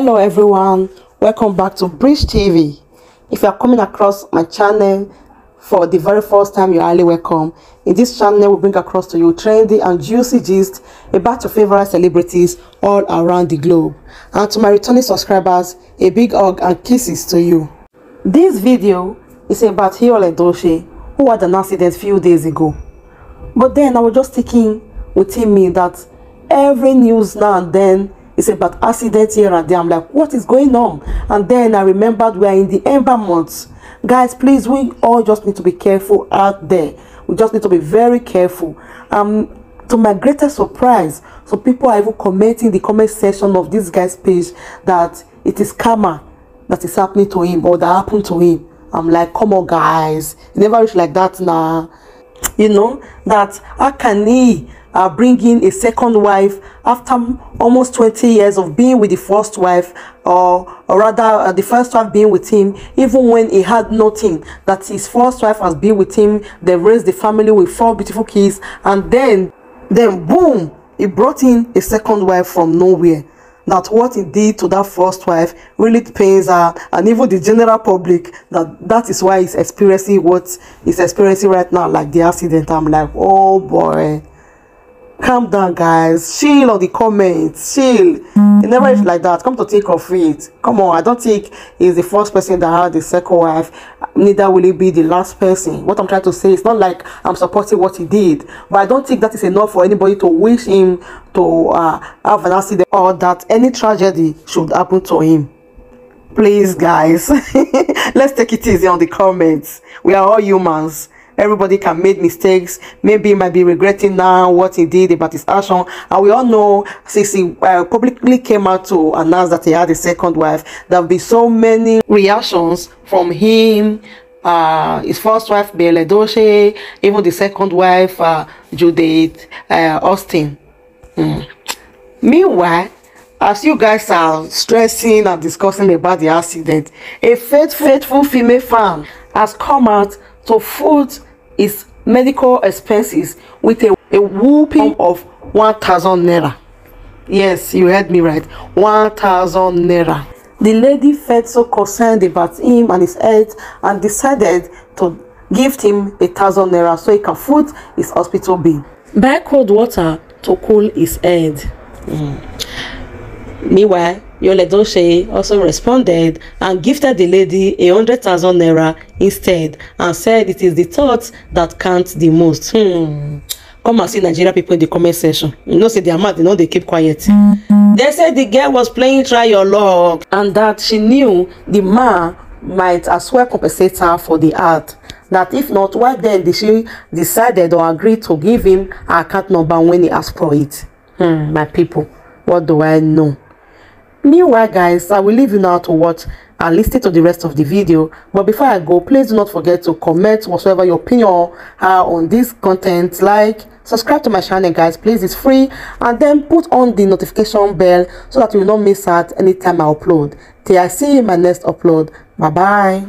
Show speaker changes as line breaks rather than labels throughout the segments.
Hello everyone, welcome back to Bridge TV. If you are coming across my channel for the very first time, you're highly welcome. In this channel, we bring across to you trendy and juicy gist about your favorite celebrities all around the globe. And to my returning subscribers, a big hug and kisses to you. This video is about Edochie, who had an accident a few days ago. But then I was just thinking within me that every news now and then is about accidents here and there. I'm like, what is going on? And then I remembered we are in the Ember months. Guys, please, we all just need to be careful out there. We just need to be very careful. To my greatest surprise, some people are even commenting in the comment section of this guy's page that it is karma that is happening to him or that happened to him. I'm like, come on guys, it never reached like that now. You know, that how can he bring in a second wife after almost 20 years of being with the first wife, or rather the first wife being with him, even when he had nothing, that his first wife has been with him, they raised the family with 4 beautiful kids, and then boom, he brought in a second wife from nowhere. That what he did to that first wife really pains her and even the general public. That is why he's experiencing what he's experiencing right now, like the accident. I'm like, oh boy, calm down guys, chill on the comments, chill. It never is like that. Come to think of it, come on, I don't think he's the first person that had the second wife, neither will he be the last person. What I'm trying to say, it's not like I'm supporting what he did, but I don't think that is enough for anybody to wish him to have an accident or that any tragedy should happen to him. Please guys, let's take it easy on the comments. We are all humans. Everybody can make mistakes. Maybe he might be regretting now what he did about his action. And we all know, since he publicly came out to announce that he had a second wife, there will be so many reactions from him, his first wife, Edochie, even the second wife, Judith Austin. Meanwhile, as you guys are stressing and discussing about the accident, a faithful female fan has come out to foot his medical expenses with a whooping of 1,000 naira. Yes, you heard me right, 1,000 naira. The lady felt so concerned about him and his health and decided to gift him 1,000 naira so he can foot his hospital bill. Buy cold water to cool his head. Meanwhile, Edochie also responded and gifted the lady 100,000 naira instead and said it is the thoughts that count the most. Come and see Nigeria people in the comment section. You know, say they are mad, you know, they keep quiet. They said the girl was playing try your luck and that she knew the man might as well compensate her for the art. That if not, why then did she decided or agreed to give him her account number when he asked for it? My people, what do I know? Meanwhile guys, I will leave you now to watch and listen to the rest of the video. But before I go, please do not forget to comment whatsoever your opinion on this content. Like, subscribe to my channel guys, please, it's free, and then put on the notification bell so that you will not miss out anytime I upload. Till I see you in my next upload. Bye bye.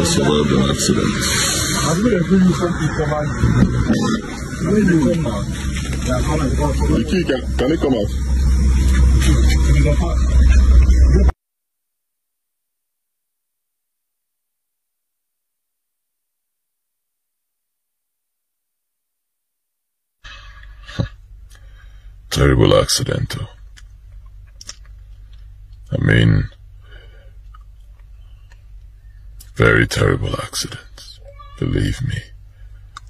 Suburban accidents. The key can it come out? Terrible accident. I mean, very terrible accident. Believe me,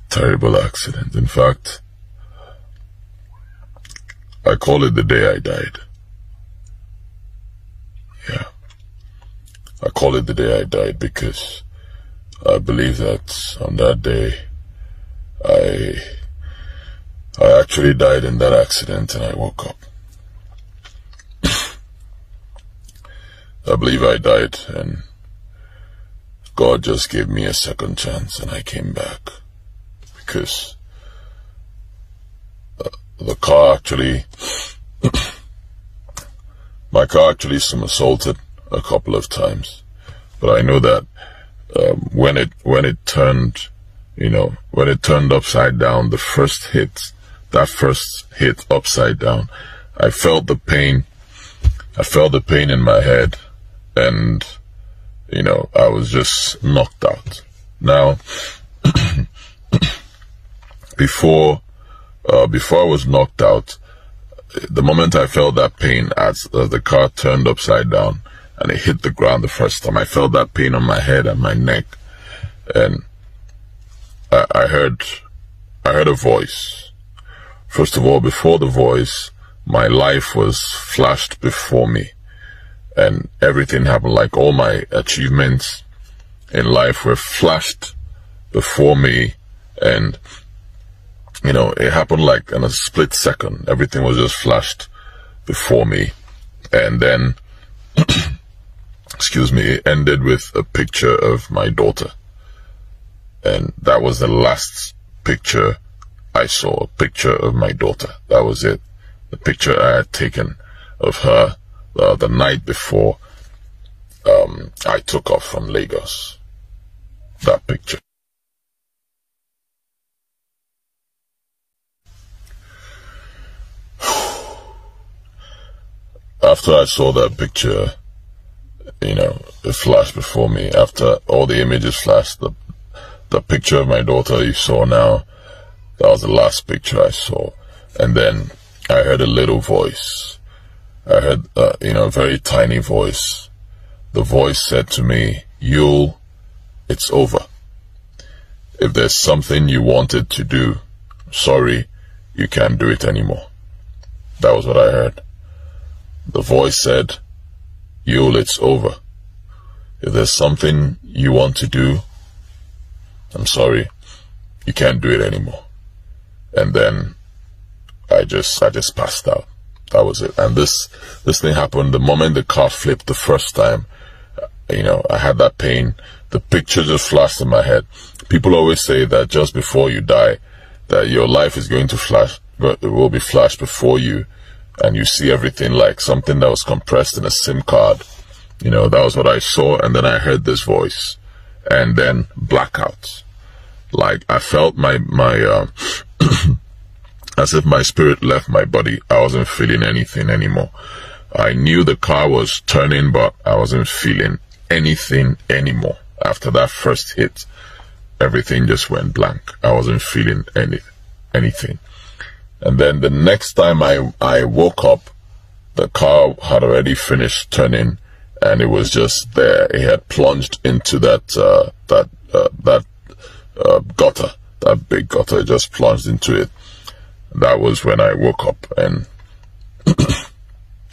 terrible accident. In fact, I call it the day I died. Yeah, I call it the day I died because I believe that on that day, I actually died in that accident and I woke up. I believe I died and God just gave me a second chance and I came back because the car actually, my car actually somersaulted a couple of times, but I know that when it turned, when it turned upside down, that first hit upside down, I felt the pain. I felt the pain in my head, and I was just knocked out. Now, before I was knocked out, the moment I felt that pain as the car turned upside down and it hit the ground the first time, I felt that pain on my head and my neck, and I heard a voice. First of all, before the voice, my life was flashed before me, and everything happened. Like all my achievements in life were flashed before me, and it happened like in a split second. Everything was just flashed before me, and then excuse me, it ended with a picture of my daughter, and that was the last picture I saw. A picture of my daughter. That was it. The picture I had taken of her the night before I took off from Lagos. That picture. After I saw that picture, it flashed before me. After all the images flashed, the picture of my daughter you saw now, that was the last picture I saw. And then I heard a little voice. I heard, a very tiny voice. The voice said to me, "Yul, it's over. If there's something you wanted to do, sorry, you can't do it anymore." That was what I heard. The voice said, "Yul, it's over. If there's something you want to do, I'm sorry, you can't do it anymore." And then I just passed out. That was it. And this thing happened the moment the car flipped the first time. I had that pain. The picture just flashed in my head. People always say that just before you die, that your life is going to flash. It will be flashed before you, and you see everything like something that was compressed in a SIM card. That was what I saw. And then I heard this voice, and then blackout. Like I felt my as if my spirit left my body. I wasn't feeling anything anymore. I knew the car was turning, but I wasn't feeling anything anymore. After that first hit, everything just went blank. I wasn't feeling anything. And then the next time I woke up, the car had already finished turning, and it was just there. It had plunged into that gutter, that big gutter. It just plunged into it. That was when I woke up, and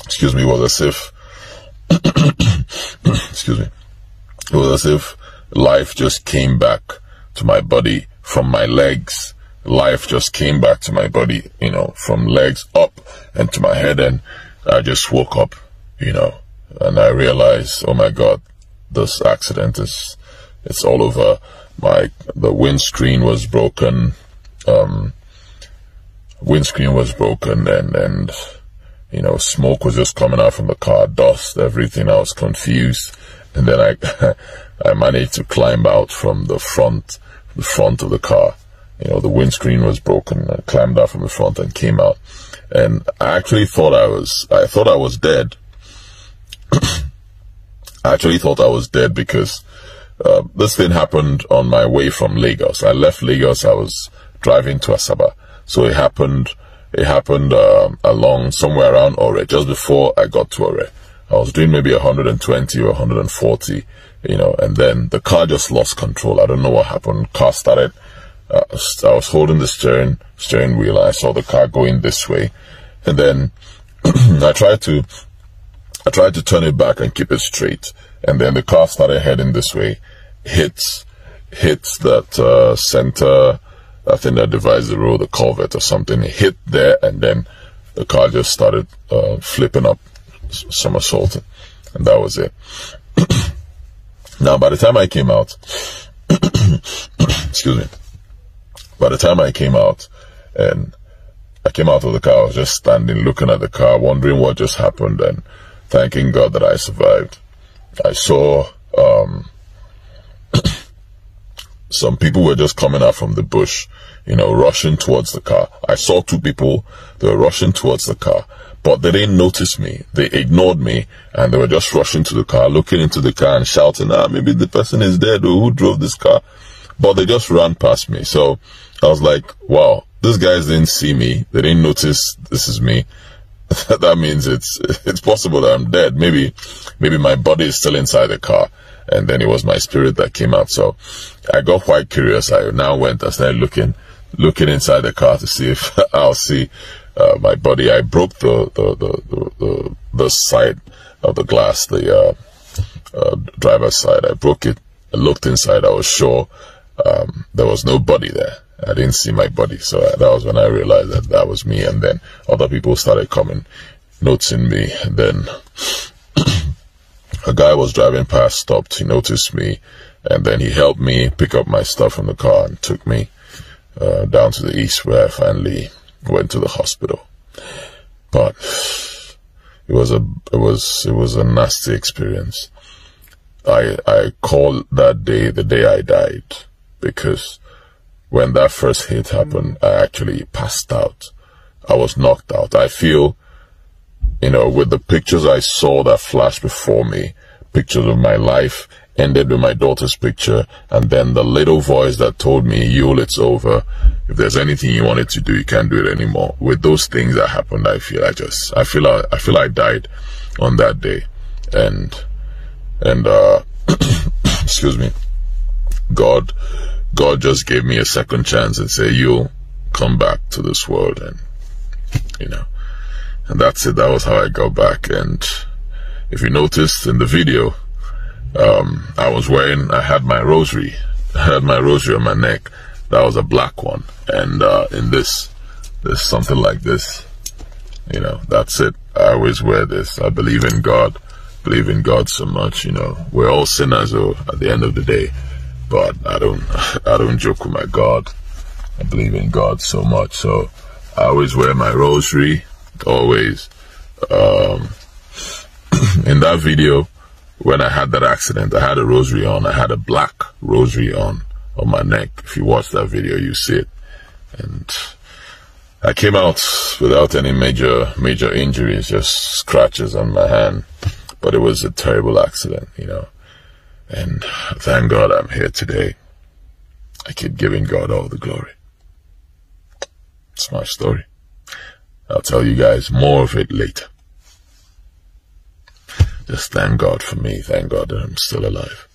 excuse me, it was as if excuse me, it was as if life just came back to my body from my legs. Life just came back to my body, from legs up and to my head, and I just woke up, and I realized, oh my God, this accident it's all over. The windscreen was broken. And smoke was just coming out from the car, dust, everything. I was confused, and then I managed to climb out from the front of the car. The windscreen was broken. I climbed out from the front and came out, and I actually thought I was dead. I actually thought I was dead because this thing happened on my way from Lagos. I left Lagos. I was driving to Asaba. So it happened along somewhere around Ore, just before I got to Ore. I was doing maybe 120 or 140, and then the car just lost control. I don't know what happened. Car started, I was holding the steering wheel, and I saw the car going this way. And then I tried to turn it back and keep it straight. And then the car started heading this way, hits that center, I think that divides the road, the culvert or something. It hit there, and then the car just started flipping up, somersaulting, and that was it. Now, by the time I came out, excuse me, by the time I came out, and I came out of the car, I was just standing, looking at the car, wondering what just happened, and thanking God that I survived. I saw some people were just coming out from the bush, you know, rushing towards the car. I saw two people, they were rushing towards the car, but they didn't notice me. They ignored me, and they were just rushing to the car, looking into the car and shouting, maybe the person is dead, or who drove this car? But they just ran past me. So I was like, wow, these guys didn't see me. They didn't notice this is me. That means it's possible that I'm dead. Maybe my body is still inside the car, and then it was my spirit that came out. So I got quite curious. I now went and started looking inside the car to see if I'll see my body. I broke the side of the glass, the driver's side. I broke it. I looked inside. I was sure there was no body there. I didn't see my body. So that was when I realized that was me. And then other people started coming, noticing me. And then a guy was driving past, stopped. He noticed me. And then he helped me pick up my stuff from the car and took me down to the east, where I finally went to the hospital. But it was a nasty experience. I call that day the day I died, because when that first hit happened, I actually passed out. I was knocked out. I feel, you know, with the pictures I saw that flashed before me, pictures of my life, ended with my daughter's picture, and then the little voice that told me, Yule, it's over. If there's anything you wanted to do, you can't do it anymore. With those things that happened, I feel I died on that day. And excuse me, God just gave me a second chance and said, you'll come back to this world. And, you know, and that's it. That was how I got back. And if you noticed in the video, I had my rosary. I had my rosary on my neck. That was a black one. And in this, there's something like this. You know, that's it. I always wear this. I believe in God. Believe in God so much. You know, we're all sinners at the end of the day. But I don't joke with my God. I believe in God so much. So I always wear my rosary. Always. In that video, when I had that accident, I had a rosary on. I had a black rosary on my neck. If you watch that video, you see it. And I came out without any major injuries, just scratches on my hand. But it was a terrible accident, you know. And thank God I'm here today. I keep giving God all the glory. It's my story. I'll tell you guys more of it later. Just thank God for me. Thank God that I'm still alive.